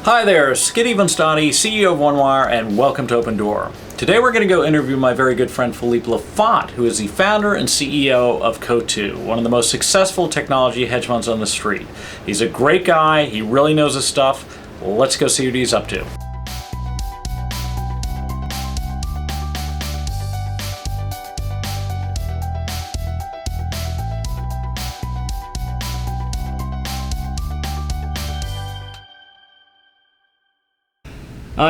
Hi there, Skiddy Vonstani, CEO of OneWire, and welcome to Open Door. Today we're going to go interview my very good friend Philippe Laffont, who is the founder and CEO of Coatue, one of the most successful technology hedge funds on the street. He's a great guy, he really knows his stuff. Let's go see what he's up to.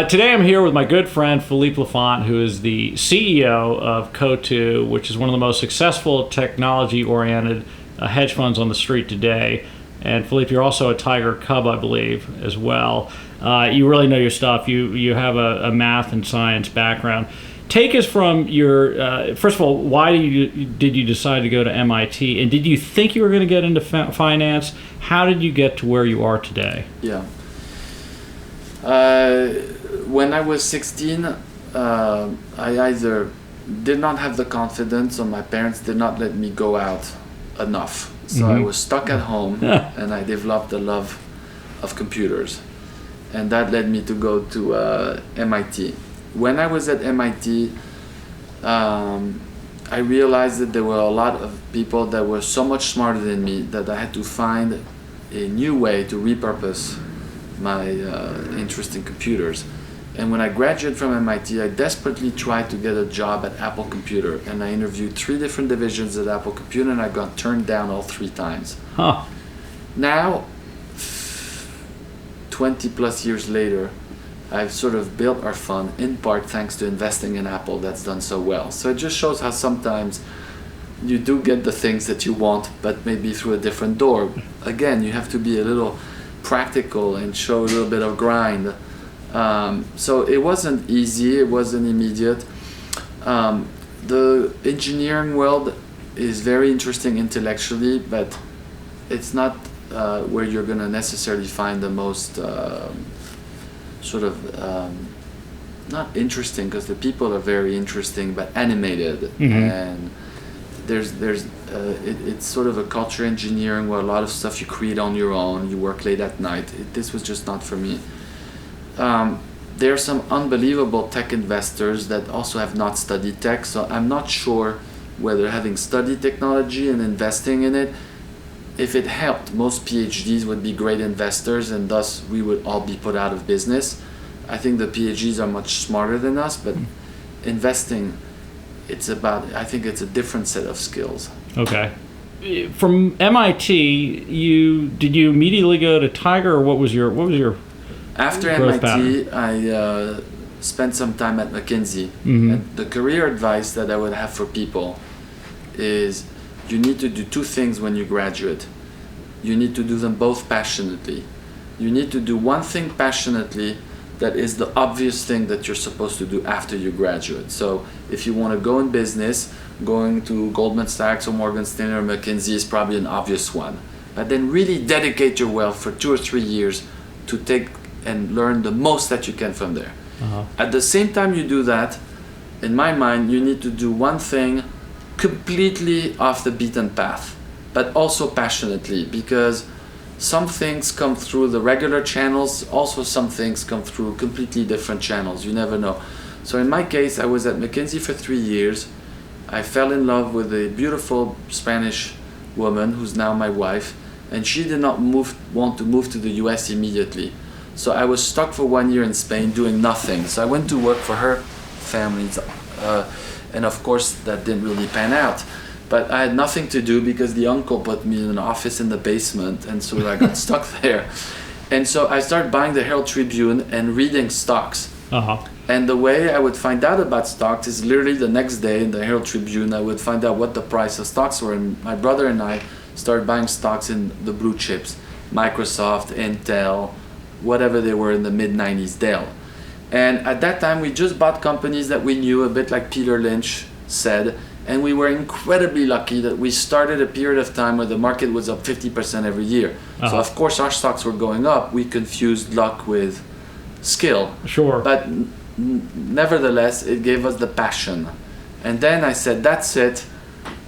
Today I'm here with my good friend Philippe Laffont, who is the CEO of Coatue, which is one of the most successful technology-oriented hedge funds on the street today. And Philippe, you're also a Tiger Cub, I believe, as well. You really know your stuff. You have a math and science background. Take us from your, first of all, why did you decide to go to MIT? And did you think you were going to get into finance? How did you get to where you are today? Yeah. When I was 16, I either did not have the confidence or my parents did not let me go out enough. So I was stuck at home and I developed a love of computers. And that led me to go to MIT. When I was at MIT, I realized that there were a lot of people that were so much smarter than me that I had to find a new way to repurpose my interest in computers. And when I graduated from MIT, I desperately tried to get a job at Apple Computer, and I interviewed 3 different divisions at Apple Computer, and I got turned down all 3 times. Now, 20 plus years later, I've sort of built our fund in part thanks to investing in Apple that's done so well. So it just shows how sometimes you do get the things that you want, but maybe through a different door. Again, you have to be a little practical and show a little bit of grind. So it wasn't easy, it wasn't immediate. The engineering world is very interesting intellectually, but it's not where you're going to necessarily find the most not interesting, because the people are very interesting but animated. And it's sort of a culture engineering where a lot of stuff you create on your own, you work late at night. This was just not for me. There are some unbelievable tech investors that also have not studied tech, so I'm not sure whether having studied technology and investing in it, if it helped. Most PhDs would be great investors and thus we would all be put out of business. I think the PhDs are much smarter than us, but investing, I think it's a different set of skills. Okay. From MIT, did you immediately go to Tiger, or what was your After MIT, pattern? I spent some time at McKinsey. And the career advice that I would have for people is you need to do 2 things when you graduate. You need to do them both passionately. You need to do one thing passionately that is the obvious thing that you're supposed to do after you graduate. So if you want to go in business, going to Goldman Sachs or Morgan Stanley or McKinsey is probably an obvious one. But then really dedicate your wealth for 2 or 3 years to take and learn the most that you can from there. At the same time you do that, in my mind, you need to do one thing completely off the beaten path, but also passionately, because some things come through the regular channels, also some things come through completely different channels. You never know. So in my case, I was at McKinsey for 3 years. I fell in love with a beautiful Spanish woman who's now my wife, and she did not want to move to the US immediately. So I was stuck for 1 year in Spain doing nothing. So I went to work for her family, and of course that didn't really pan out. But I had nothing to do because the uncle put me in an office in the basement, and so I got stuck there. And so I started buying the Herald Tribune and reading stocks. And the way I would find out about stocks is literally the next day in the Herald Tribune I would find out what the price of stocks were. And my brother and I started buying stocks in the blue chips, Microsoft, Intel, whatever they were in the mid-90s, Dell. And at that time we just bought companies that we knew, a bit like Peter Lynch said, and we were incredibly lucky that we started a period of time where the market was up 50% every year. So of course our stocks were going up. We confused luck with skill. Sure. But nevertheless, it gave us the passion. And then I said, that's it.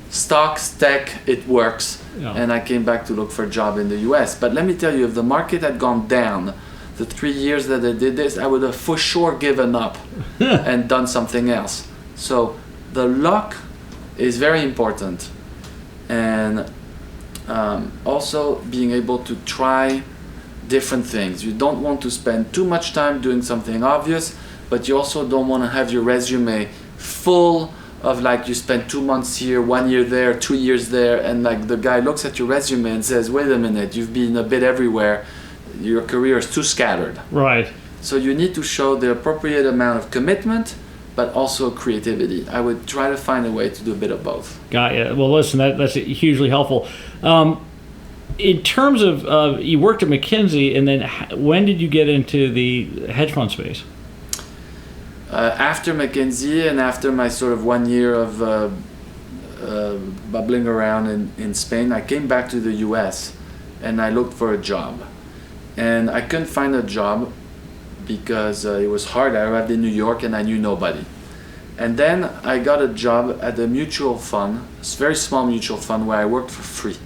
Stocks, tech, it works. And I came back to look for a job in the US. But let me tell you, if the market had gone down, the 3 years that I did this, I would have for sure given up and done something else. So the luck is very important, and also being able to try different things. You don't want to spend too much time doing something obvious, but you also don't want to have your resume full of like you spent 2 months here, 1 year there, 2 years there, and like the guy looks at your resume and says, wait a minute, you've been a bit everywhere, your career is too scattered. Right. So you need to show the appropriate amount of commitment, but also creativity. I would try to find a way to do a bit of both. Got you. Well, listen, that's hugely helpful. In terms of, you worked at McKinsey, and then when did you get into the hedge fund space? After McKinsey and after my sort of 1 year of bubbling around in Spain, I came back to the US and I looked for a job. And I couldn't find a job because it was hard. I arrived in New York and I knew nobody. And then I got a job at a mutual fund, a very small mutual fund where I worked for free.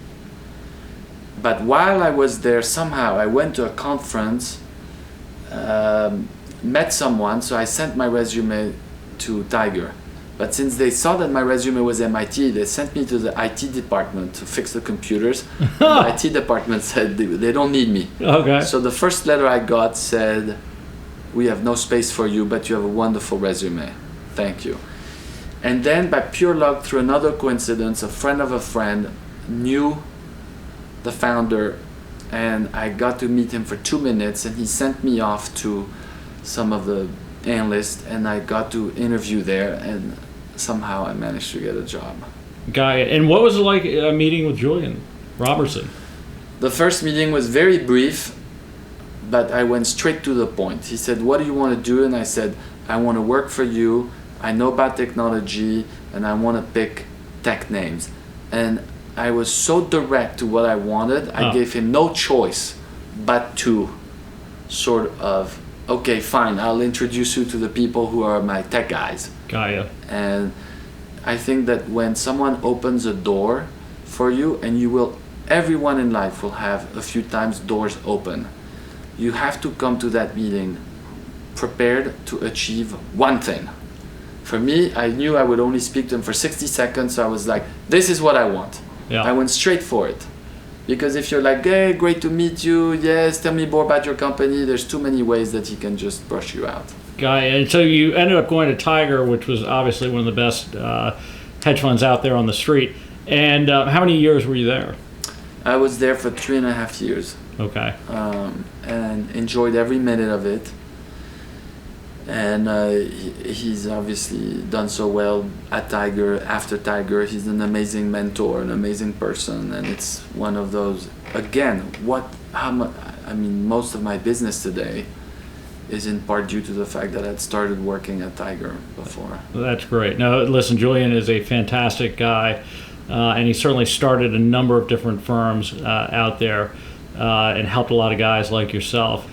But while I was there, somehow I went to a conference, met someone, so I sent my resume to Tiger. But since they saw that my resume was MIT, they sent me to the IT department to fix the computers. The IT department said they don't need me. Okay. So the first letter I got said, we have no space for you, but you have a wonderful resume. Thank you. And then by pure luck, through another coincidence, a friend of a friend knew the founder, and I got to meet him for 2 minutes, and he sent me off to some of the analysts, and I got to interview there, and somehow I managed to get a job. Got it. And what was it like meeting with Julian Robertson? The first meeting was very brief, but I went straight to the point. He said, what do you want to do? And I said, I want to work for you. I know about technology, and I want to pick tech names. And I was so direct to what I wanted, I gave him no choice but to sort of, okay, fine, I'll introduce you to the people who are my tech guys. Got you. And I think that when someone opens a door for you, and everyone in life will have a few times doors open, you have to come to that meeting prepared to achieve one thing. For me, I knew I would only speak to him for 60 seconds, so I was like, this is what I want. Yeah. I went straight for it. Because if you're like, hey, great to meet you, yes, tell me more about your company, there's too many ways that he can just brush you out. Got it. And so you ended up going to Tiger, which was obviously one of the best hedge funds out there on the street. And how many years were you there? I was there for 3.5 years. Okay. And enjoyed every minute of it. And he's obviously done so well at Tiger, after Tiger. He's an amazing mentor, an amazing person, and it's one of those, again, most of my business today is in part due to the fact that I'd started working at Tiger before. That's great. No, listen, Julian is a fantastic guy, and he certainly started a number of different firms out there and helped a lot of guys like yourself.